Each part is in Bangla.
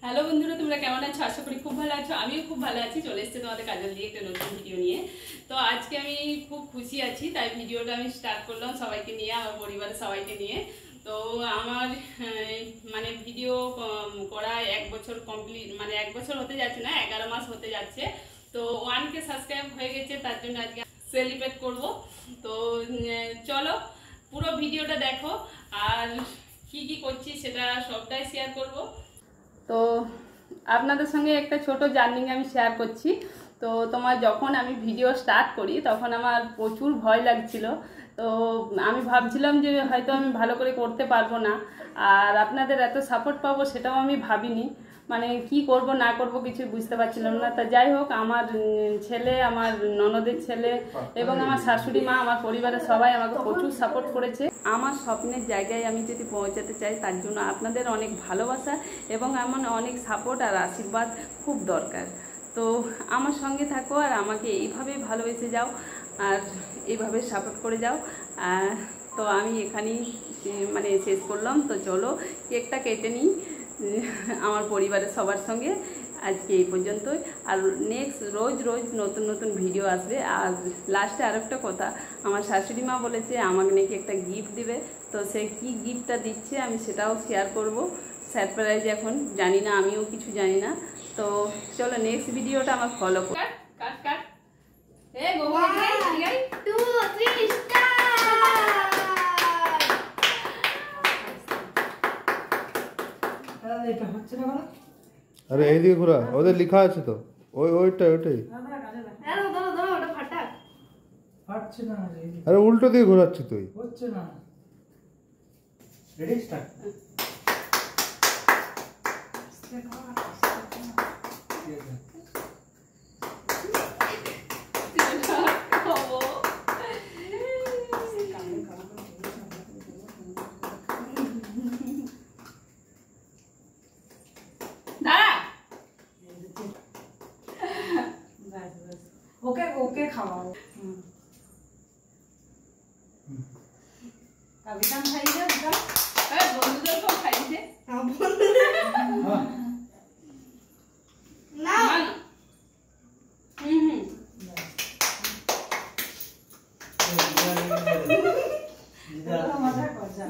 হ্যালো বন্ধুরা, তোমরা কেমন আছো? আশা করি খুব ভালো আছো। আমিও খুব ভালো আছি। চলে এসেছে তোমাদের কাজল দিয়ে একটা নতুন ভিডিও নিয়ে। তো আজকে আমি খুব খুশি আছি, তাই ভিডিওটা আমি স্টার্ট করলাম সবাইকে নিয়ে, আমার পরিবারের সবাইকে নিয়ে। তো আমার মানে ভিডিও করা 1 বছর কমপ্লিট, মানে 1 বছর হতে যাচ্ছে না, 11 মাস হতে যাচ্ছে। তো 1K সাবস্ক্রাইব হয়ে গেছে, তার জন্য আজকে সেলিব্রেট করব। তো চলো পুরো ভিডিওটা দেখো, আর কি কি করছি সেটা সবটাই শেয়ার করব। তো আপনাদের সঙ্গে একটা ছোট জার্নি আমি শেয়ার করছি। তো যখন আমি ভিডিও স্টার্ট করি তখন আমার প্রচুর ভয় লাগছিল। তো আমি ভাবছিলাম যে হয়তো আমি ভালো করে করতে পারবো না, আর আপনাদের এত সাপোর্ট পাবো সেটাও আমি ভাবিনি। মানে কি করব না করব কিছু বুঝতে পারছিলাম না। তা যাই হোক, আমার ছেলে, আমার ননদের ছেলে এবং আমার শাশুড়ি মা, আমার পরিবারের সবাই আমাকে প্রচুর সাপোর্ট করেছে। আমার স্বপ্নের জায়গায় আমি যদি পৌঁছাতে চাই, তার জন্য আপনাদের অনেক ভালোবাসা এবং আমার অনেক সাপোর্ট আর আশীর্বাদ খুব দরকার। তো আমার সঙ্গে থাকো আর আমাকে এইভাবেই ভালোবেসে যাও আর এইভাবে সাপোর্ট করে যাও। তো আমি এখানেই মানে শেষ করলাম। তো চলো কেকটা কেটে নিই আমার পরিবারের সবার সঙ্গে। আজকে এই পর্যন্তই। আর নেক্সট রোজ রোজ নতুন নতুন ভিডিও আসবে। আর লাস্টে আরেকটা কথা, আমার শাশুড়ি মা বলেছে আমাকে নাকি একটা গিফট দিবে। তো সে কি গিফটটা দিচ্ছে আমি সেটাও শেয়ার করব। সারপ্রাইজ, এখন জানি না, আমিও কিছু জানি না। তো চলো নেক্সট ভিডিওটা আমার ফলো করো। কাট কাট এ গোবর গাই 2 3 স্টার্ট। এটা হচ্ছে না বলো। আরে এইদিকে ঘোরা, ওদের লেখা আছে তো, ওইটাই দাঁড়া ওটা ফাটা ফাটছে না। আরে উল্টো দিয়ে ঘোরাচ্ছি তুই, হচ্ছে না। Ready start. ওকে ওকে খাওয়াও। কাবিতাম খাইছে বিকাল। বন্ধুদেরকেও খাইছে না। মজা কর যা।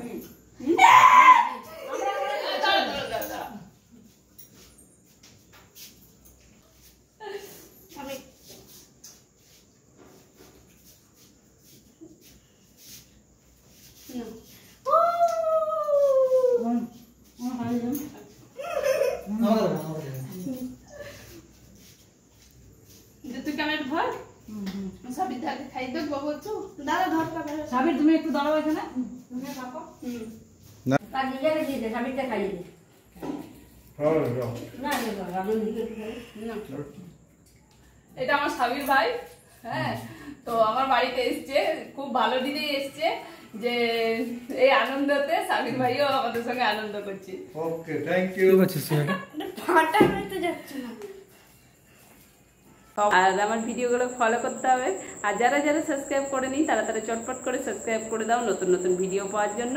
সাবির তুমি একটু দাঁড়াও এখানে। তুমি থাকো। তার নিজেকে দিয়ে দে, স্বামীকে খাইয়ে দে। না আমি নিজে খাই না। এটা আমার স্বামীর ভাই। হ্যাঁ, তো আমার বাড়িতে এসছে, খুব ভালো দিনেই এসছে যে এই আনন্দতে স্বামীর ভাইও আমাদের সঙ্গে আনন্দ করছে। ওকে, থ্যাংক ইউ। ঠিক আছে সুমিতা। ফাটা হইতে যাচ্ছে না। আর আমার ভিডিওগুলো ফলো করতে হবে। আর যারা যারা সাবস্ক্রাইব করেনি তারা চটপট করে সাবস্ক্রাইব করে দাও নতুন নতুন ভিডিও পাওয়ার জন্য।